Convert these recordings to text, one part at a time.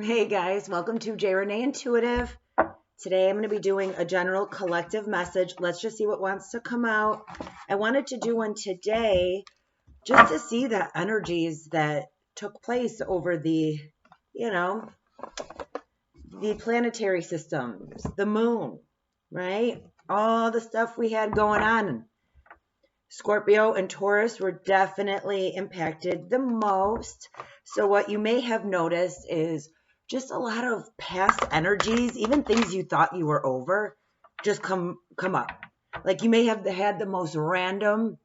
Hey guys, welcome to J. Renee Intuitive. Today I'm going to be doing a general collective message. Let's just see what wants to come out. I wanted to do one today just to see the energies that took place over the planetary systems, the moon, right? All the stuff we had going on. Scorpio and Taurus were definitely impacted the most. So what you may have noticed is just a lot of past energies, even things you thought you were over, just come up. Like you may have had the most random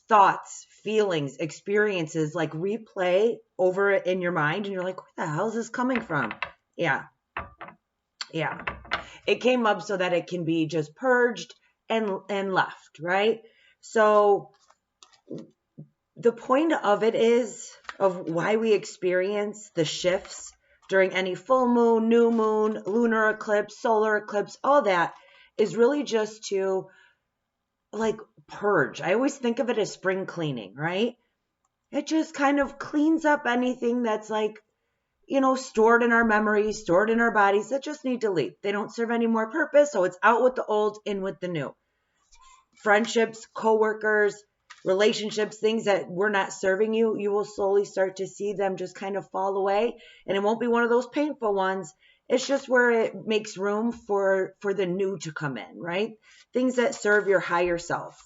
thoughts, feelings, experiences like replay over it in your mind, and you're like, where the hell is this coming from? Yeah. It came up so that it can be just purged and left, right? So the point of it is of why we experience the shifts during any full moon, new moon, lunar eclipse, solar eclipse, all that is really just to like purge. I always think of it as spring cleaning, right? It just kind of cleans up anything that's like, stored in our memories, stored in our bodies that just need to leave. They don't serve any more purpose. So it's out with the old, in with the new. Friendships, coworkers, relationships, things that were not serving you, you will slowly start to see them just kind of fall away. And it won't be one of those painful ones. It's just where it makes room for the new to come in, right? Things that serve your higher self,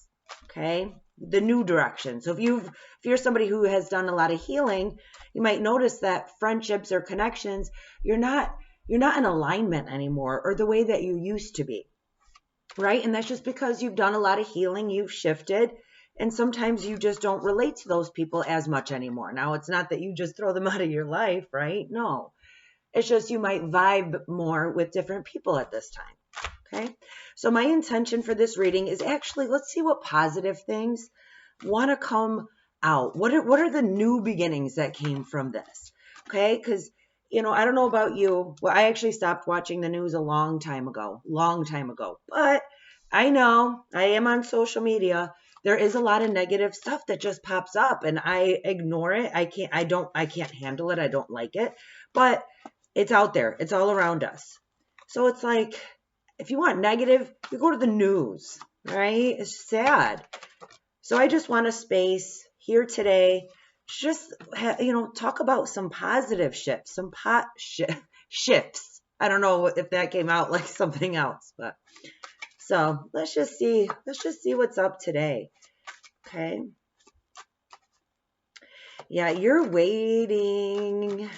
okay? The new direction. So if you're somebody who has done a lot of healing, you might notice that friendships or connections, you're not in alignment anymore or the way that you used to be. Right? And that's just because you've done a lot of healing, you've shifted, and sometimes you just don't relate to those people as much anymore. Now, it's not that you just throw them out of your life, right? No. It's just you might vibe more with different people at this time. Okay? So my intention for this reading is actually, let's see what positive things want to come out. What are the new beginnings that came from this? Okay? Because I don't know about you. Well, I actually stopped watching the news a long time ago. But I know I am on social media. There is a lot of negative stuff that just pops up and I ignore it. I can't handle it. I don't like it. But it's out there. It's all around us. So it's like, if you want negative, you go to the news, right? It's sad. So I just want a space here today. Just, talk about some positive shifts, some shifts. I don't know if that came out like something else, but so let's just see what's up today. Okay. Yeah, you're waiting.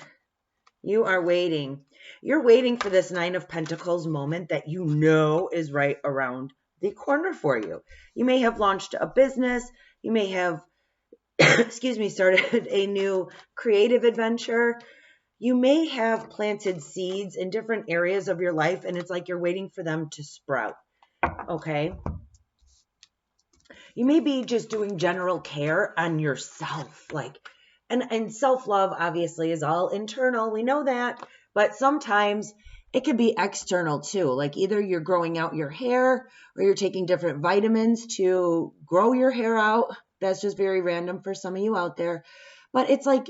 You are waiting. You're waiting for this Nine of Pentacles moment that is right around the corner for you. You may have launched a business. You may have started a new creative adventure. You may have planted seeds in different areas of your life, and it's like you're waiting for them to sprout. Okay? You may be just doing general care on yourself. And self-love obviously is all internal. We know that. But sometimes it can be external too. Like either you're growing out your hair or you're taking different vitamins to grow your hair out. That's just very random for some of you out there. But it's like,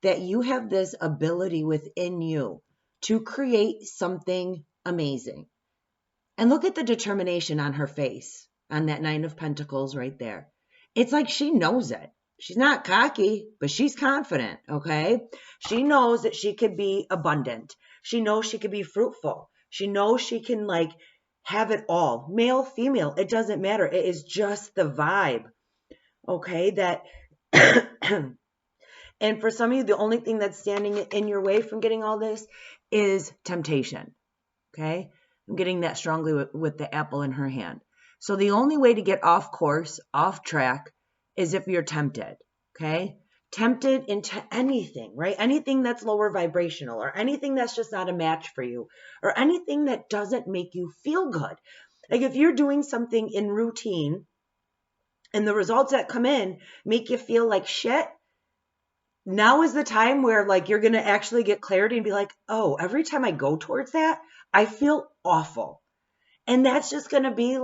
that you have this ability within you to create something amazing. And look at the determination on her face, on that Nine of Pentacles right there. It's like she knows it. She's not cocky, but she's confident, okay? She knows that she could be abundant. She knows she could be fruitful. She knows she can have it all. Male, female, it doesn't matter. It is just the vibe, okay? That, and for some of you, the only thing that's standing in your way from getting all this is temptation, okay? I'm getting that strongly with the apple in her hand. So the only way to get off course, off track, is if you're tempted, okay? Tempted into anything, right? Anything that's lower vibrational or anything that's just not a match for you or anything that doesn't make you feel good. Like if you're doing something in routine and the results that come in make you feel like shit, now is the time where you're going to actually get clarity and be like, oh, every time I go towards that, I feel awful. And that's just going to be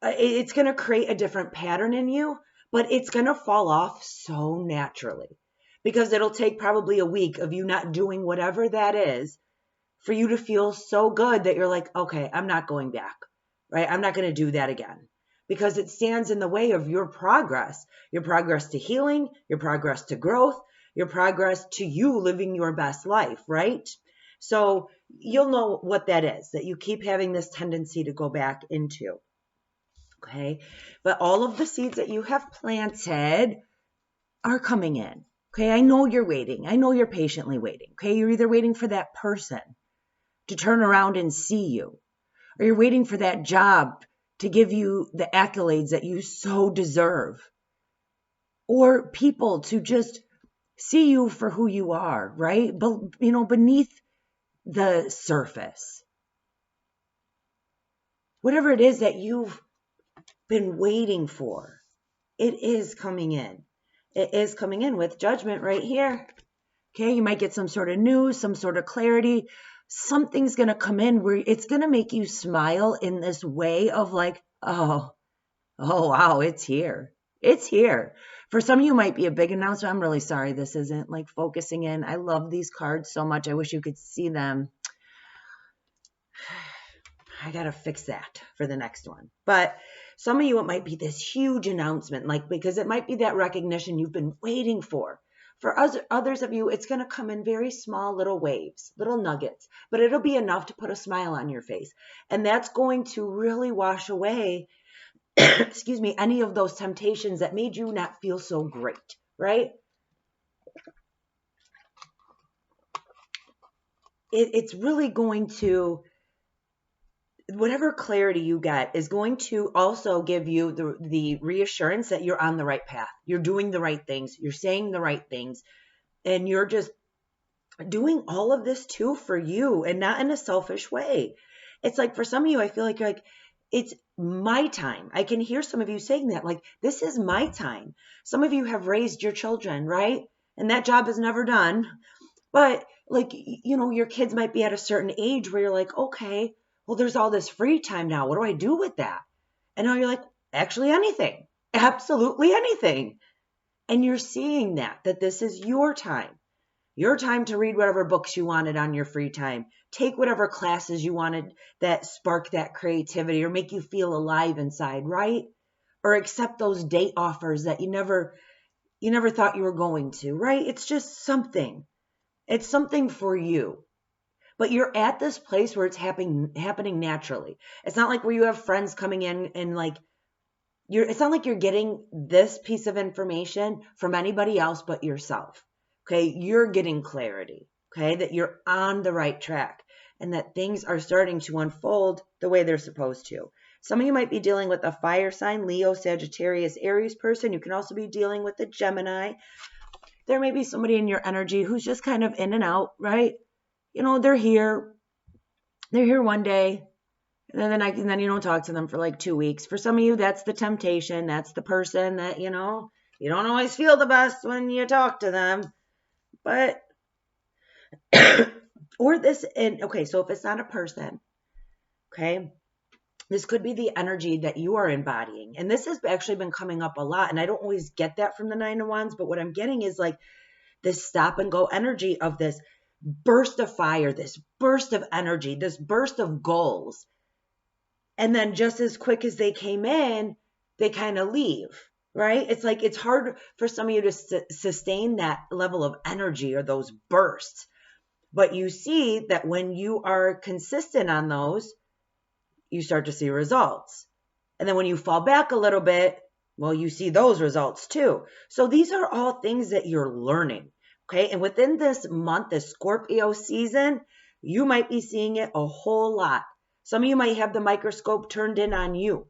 it's going to create a different pattern in you, but it's going to fall off so naturally because it'll take probably a week of you not doing whatever that is for you to feel so good that you're like, okay, I'm not going back, right? I'm not going to do that again, because it stands in the way of your progress to healing, your progress to growth, your progress to you living your best life, right? So you'll know what that is, that you keep having this tendency to go back into. Okay. But all of the seeds that you have planted are coming in. Okay. I know you're waiting. I know you're patiently waiting. Okay. You're either waiting for that person to turn around and see you, or you're waiting for that job to give you the accolades that you so deserve, or people to just see you for who you are, right? But, beneath the surface, whatever it is that you've been waiting for, it is coming in. It is coming in with Judgment right here. Okay, you might get some sort of news, some sort of clarity. Something's going to come in where it's going to make you smile in this way of like, oh, wow, it's here. It's here. For some of you, might be a big announcement. I'm really sorry this isn't like focusing in. I love these cards so much. I wish you could see them. I got to fix that for the next one. But some of you, it might be this huge announcement, like, because it might be that recognition you've been waiting for. For others of you, it's going to come in very small little waves, little nuggets, but it'll be enough to put a smile on your face. And that's going to really wash away, excuse me, any of those temptations that made you not feel so great, right? It's really going to, whatever clarity you get is going to also give you the reassurance that you're on the right path. You're doing the right things. You're saying the right things. And you're just doing all of this too for you, and not in a selfish way. It's like, for some of you, I feel like you're like, it's my time. I can hear some of you saying that, like, this is my time. Some of you have raised your children, right? And that job is never done. But like, your kids might be at a certain age where you're like, okay, well, there's all this free time now. What do I do with that? And now you're like, actually anything, absolutely anything. And you're seeing that this is your time to read whatever books you wanted on your free time, take whatever classes you wanted that spark that creativity or make you feel alive inside, right? Or accept those date offers that you never thought you were going to, right? It's just something. It's something for you. But you're at this place where it's happening naturally. It's not like where you have friends coming in and like, it's not like you're getting this piece of information from anybody else but yourself. Okay. You're getting clarity. Okay. That you're on the right track and that things are starting to unfold the way they're supposed to. Some of you might be dealing with a fire sign, Leo, Sagittarius, Aries person. You can also be dealing with a Gemini. There may be somebody in your energy who's just kind of in and out, right? They're here one day, and then you don't talk to them for like 2 weeks. For some of you, that's the temptation. That's the person that, you don't always feel the best when you talk to them. But, or this, and okay, so if it's not a person, okay, this could be the energy that you are embodying. And this has actually been coming up a lot. And I don't always get that from the Nine of Wands, but what I'm getting is like this stop and go energy of this burst of fire, this burst of energy, this burst of goals. And then just as quick as they came in, they kind of leave, right? It's like, it's hard for some of you to sustain that level of energy or those bursts. But you see that when you are consistent on those, you start to see results. And then when you fall back a little bit, well, you see those results too. So these are all things that you're learning. Okay. And within this month, this Scorpio season, you might be seeing it a whole lot. Some of you might have the microscope turned in on you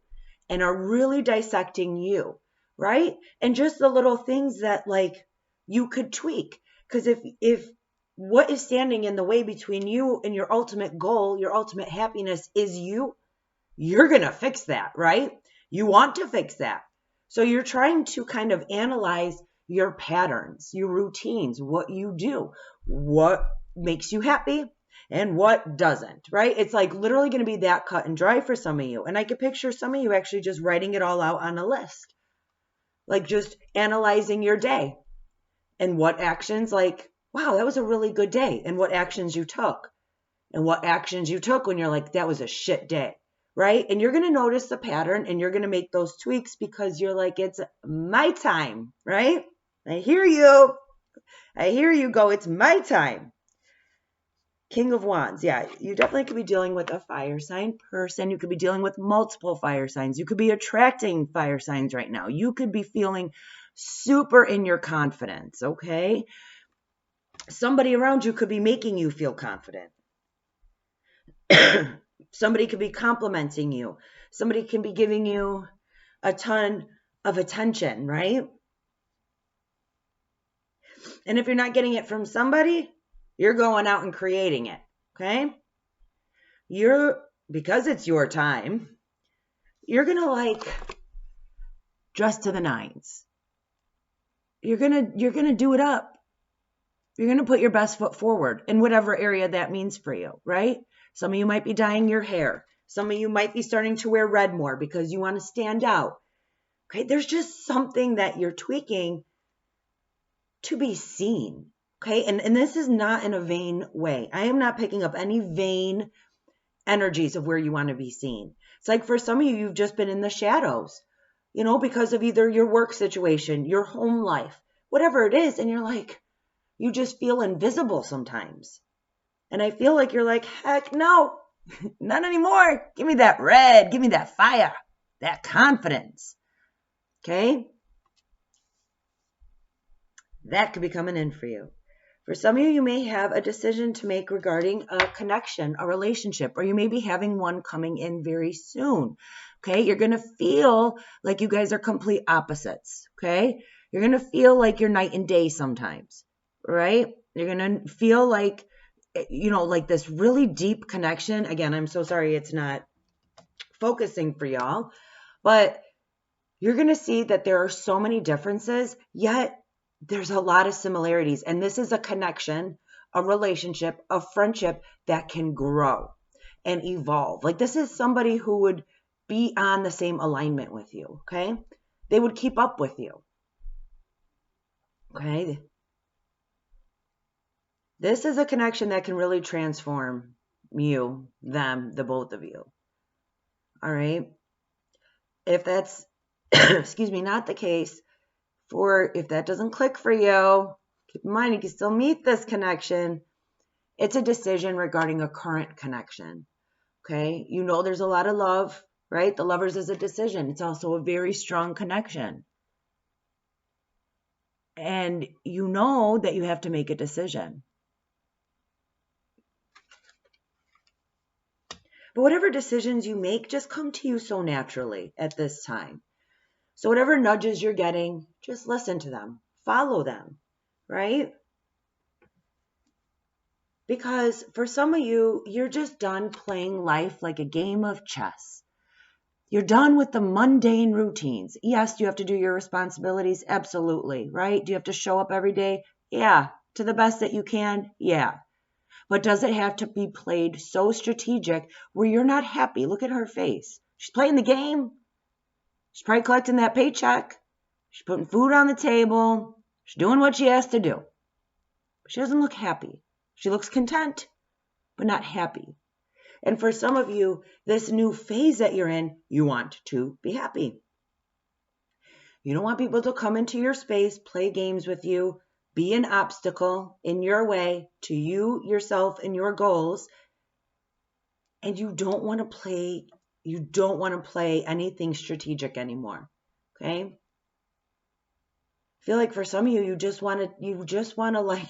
and are really dissecting you, right? And just the little things that like you could tweak. Because if what is standing in the way between you and your ultimate goal, your ultimate happiness is you're going to fix that, right? You want to fix that. So you're trying to kind of analyze your patterns, your routines, what you do, what makes you happy and what doesn't, right? It's like literally going to be that cut and dry for some of you. And I could picture some of you actually just writing it all out on a list, like just analyzing your day And what actions, like, wow, that was a really good day. And what actions you took. And what actions you took when you're like, that was a shit day, right? And you're going to notice the pattern and you're going to make those tweaks because you're like, it's my time, right? I hear you. I hear you go, it's my time. King of Wands. Yeah, you definitely could be dealing with a fire sign person. You could be dealing with multiple fire signs. You could be attracting fire signs right now. You could be feeling super in your confidence, okay? Somebody around you could be making you feel confident. Somebody could be complimenting you. Somebody can be giving you a ton of attention, right? And if you're not getting it from somebody, you're going out and creating it, okay? Because it's your time, you're going to like dress to the nines. You're going to do it up. You're going to put your best foot forward in whatever area that means for you, right? Some of you might be dyeing your hair. Some of you might be starting to wear red more because you want to stand out. Okay, there's just something that you're tweaking to be seen. Okay, and this is not in a vain way. I am not picking up any vain energies of where you want to be seen. It's like for some of you, you've just been in the shadows, because of either your work situation, your home life, whatever it is. And you're like, you just feel invisible sometimes. And I feel like you're like, heck no, not anymore. Give me that red. Give me that fire, that confidence. Okay? That could be coming in for you. For some of you, you may have a decision to make regarding a connection, a relationship, or you may be having one coming in very soon. Okay? You're going to feel like you guys are complete opposites. Okay? You're going to feel like you're night and day sometimes, right? You're going to feel like, like this really deep connection. Again, I'm so sorry it's not focusing for y'all, but you're going to see that there are so many differences, yet there's a lot of similarities. And this is a connection, a relationship, a friendship that can grow and evolve. Like this is somebody who would be on the same alignment with you, okay? They would keep up with you, okay? This is a connection that can really transform you, them, the both of you. All right? If that's, not the case, if that doesn't click for you, keep in mind you can still meet this connection. It's a decision regarding a current connection. Okay? There's a lot of love, right? The lovers is a decision. It's also a very strong connection. And you know that you have to make a decision. But whatever decisions you make just come to you so naturally at this time. So whatever nudges you're getting, just listen to them. Follow them, right? Because for some of you, you're just done playing life like a game of chess. You're done with the mundane routines. Yes, do you have to do your responsibilities? Absolutely, right? Do you have to show up every day? Yeah. To the best that you can? Yeah. But does it have to be played so strategic where you're not happy? Look at her face. She's playing the game. She's probably collecting that paycheck. She's putting food on the table. She's doing what she has to do. But she doesn't look happy. She looks content, but not happy. And for some of you, this new phase that you're in, you want to be happy. You don't want people to come into your space, play games with you, be an obstacle in your way to you, yourself, and your goals. And you don't want to play anything strategic anymore. Okay? I feel like for some of you, you just want to like,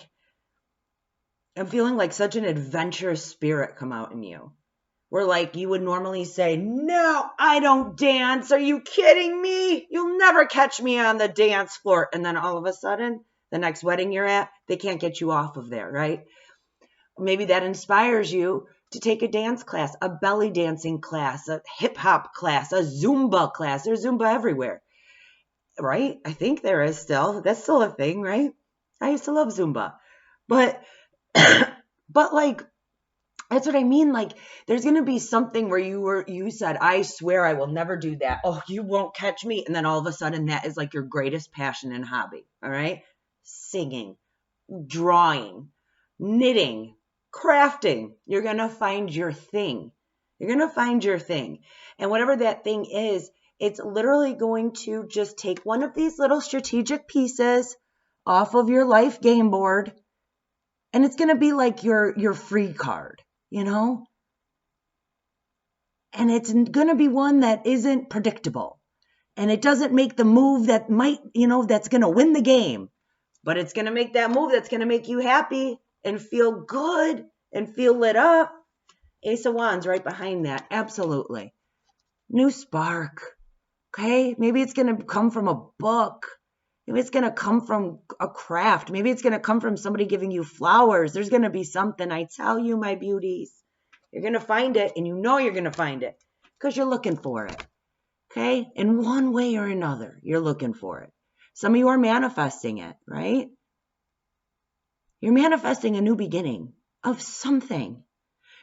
I'm feeling like such an adventurous spirit come out in you. Where like you would normally say, no, I don't dance. Are you kidding me? You'll never catch me on the dance floor. And then all of a sudden, the next wedding you're at, they can't get you off of there, right? Maybe that inspires you to take a dance class, a belly dancing class, a hip hop class, a Zumba class. There's Zumba everywhere, right? I think there is still. That's still a thing, right? I used to love Zumba. But like, that's what I mean. Like, there's going to be something where you said, I swear I will never do that. Oh, you won't catch me. And then all of a sudden that is like your greatest passion and hobby. All right. singing, drawing, knitting, crafting. You're going to find your thing. You're going to find your thing. And whatever that thing is, it's literally going to just take one of these little strategic pieces off of your life game board, and it's going to be like your free card, you know? And it's going to be one that isn't predictable. And it doesn't make the move that might, that's going to win the game. But it's going to make that move that's going to make you happy and feel good and feel lit up. Ace of Wands right behind that. Absolutely. New spark. Okay? Maybe it's going to come from a book. Maybe it's going to come from a craft. Maybe it's going to come from somebody giving you flowers. There's going to be something. I tell you, my beauties. You're going to find it, and you know you're going to find it because you're looking for it. Okay? In one way or another, you're looking for it. Some of you are manifesting it, right? You're manifesting a new beginning of something.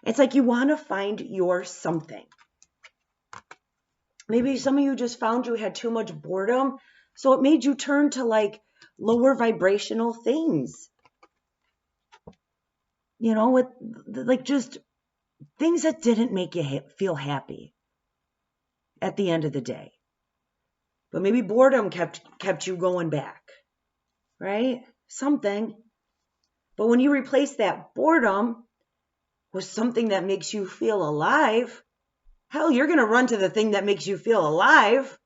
It's like you want to find your something. Maybe some of you just found you had too much boredom, so it made you turn to like lower vibrational things. With like just things that didn't make you feel happy at the end of the day. But maybe boredom kept you going back, right? Something. But when you replace that boredom with something that makes you feel alive, hell, you're going to run to the thing that makes you feel alive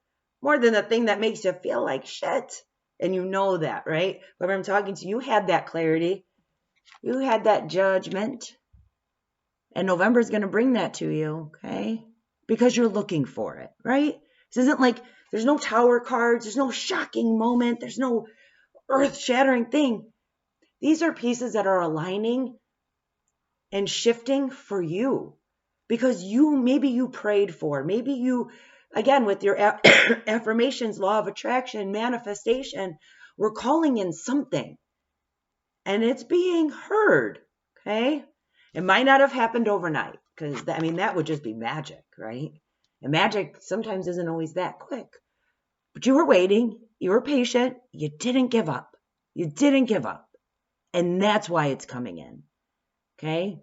more than the thing that makes you feel like shit. And you know that, right? Whoever I'm talking to, you had that clarity. You had that judgment. And November is going to bring that to you, okay? Because you're looking for it, right? This isn't like there's no tower cards. There's no shocking moment. There's no earth-shattering thing. These are pieces that are aligning and shifting for you because maybe you prayed for, maybe you, again, with your affirmations, law of attraction, manifestation, we're calling in something and it's being heard. Okay. It might not have happened overnight because that would just be magic, right? And magic sometimes isn't always that quick, but you were waiting. You were patient. You didn't give up. You didn't give up. And that's why it's coming in. Okay?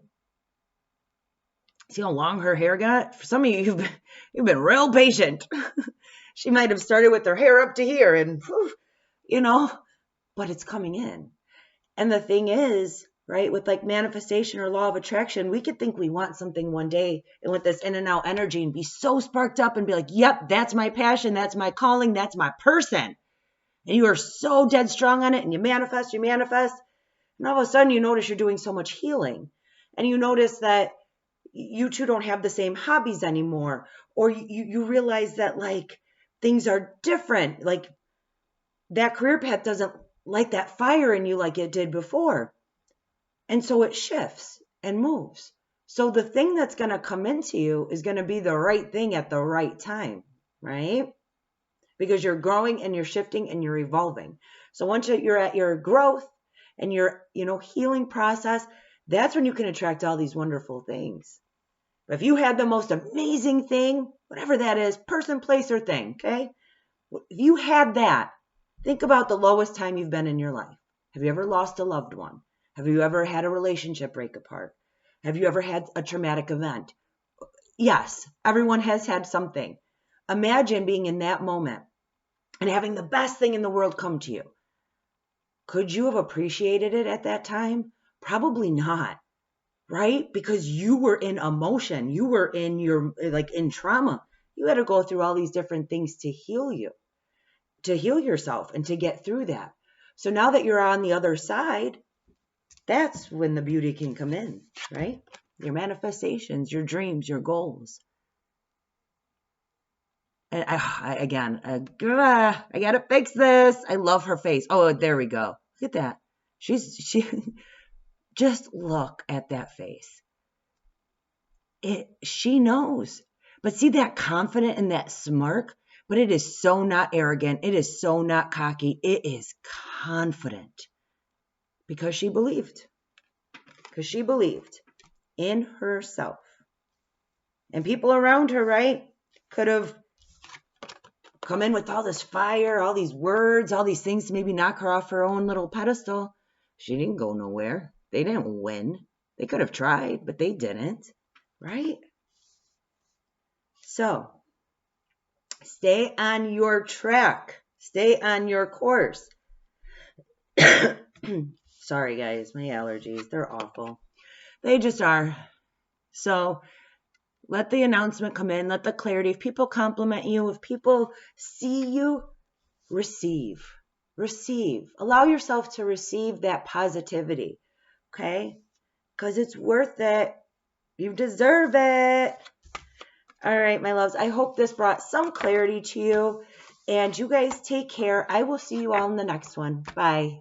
See how long her hair got? For some of you, you've been real patient. She might have started with her hair up to here and, but it's coming in. And the thing is, right, with like manifestation or law of attraction, we could think we want something one day and with this in and out energy and be so sparked up and be like, yep, that's my passion. That's my calling. That's my person. And you are so dead strong on it and you manifest. And all of a sudden you notice you're doing so much healing and you notice that you two don't have the same hobbies anymore. Or you realize that like things are different. Like that career path doesn't light that fire in you like it did before. And so it shifts and moves. So the thing that's going to come into you is going to be the right thing at the right time, right? Because you're growing and you're shifting and you're evolving. So once you're at your growth, and your, healing process, that's when you can attract all these wonderful things. But if you had the most amazing thing, whatever that is, person, place, or thing, okay? If you had that, think about the lowest time you've been in your life. Have you ever lost a loved one? Have you ever had a relationship break apart? Have you ever had a traumatic event? Yes, everyone has had something. Imagine being in that moment and having the best thing in the world come to you. Could you have appreciated it at that time? Probably not, right? Because you were in emotion. You were in in trauma. You had to go through all these different things to heal you, to heal yourself and to get through that. So now that you're on the other side, that's when the beauty can come in, right? Your manifestations, your dreams, your goals. And I gotta fix this. I love her face. Oh, there we go. Look at that. She just look at that face. She knows. But see that confident and that smirk? But it is so not arrogant. It is so not cocky. It is confident. Because she believed. Because she believed in herself. And people around her, right, could have come in with all this fire, all these words, all these things to maybe knock her off her own little pedestal. She didn't go nowhere. They didn't win. They could have tried, but they didn't, right? So stay on your track. Stay on your course. Sorry, guys, my allergies, they're awful. They just are. So let the announcement come in. Let the clarity. If people compliment you, if people see you, receive. Receive. Allow yourself to receive that positivity, okay? Because it's worth it. You deserve it. All right, my loves. I hope this brought some clarity to you. And you guys take care. I will see you all in the next one. Bye.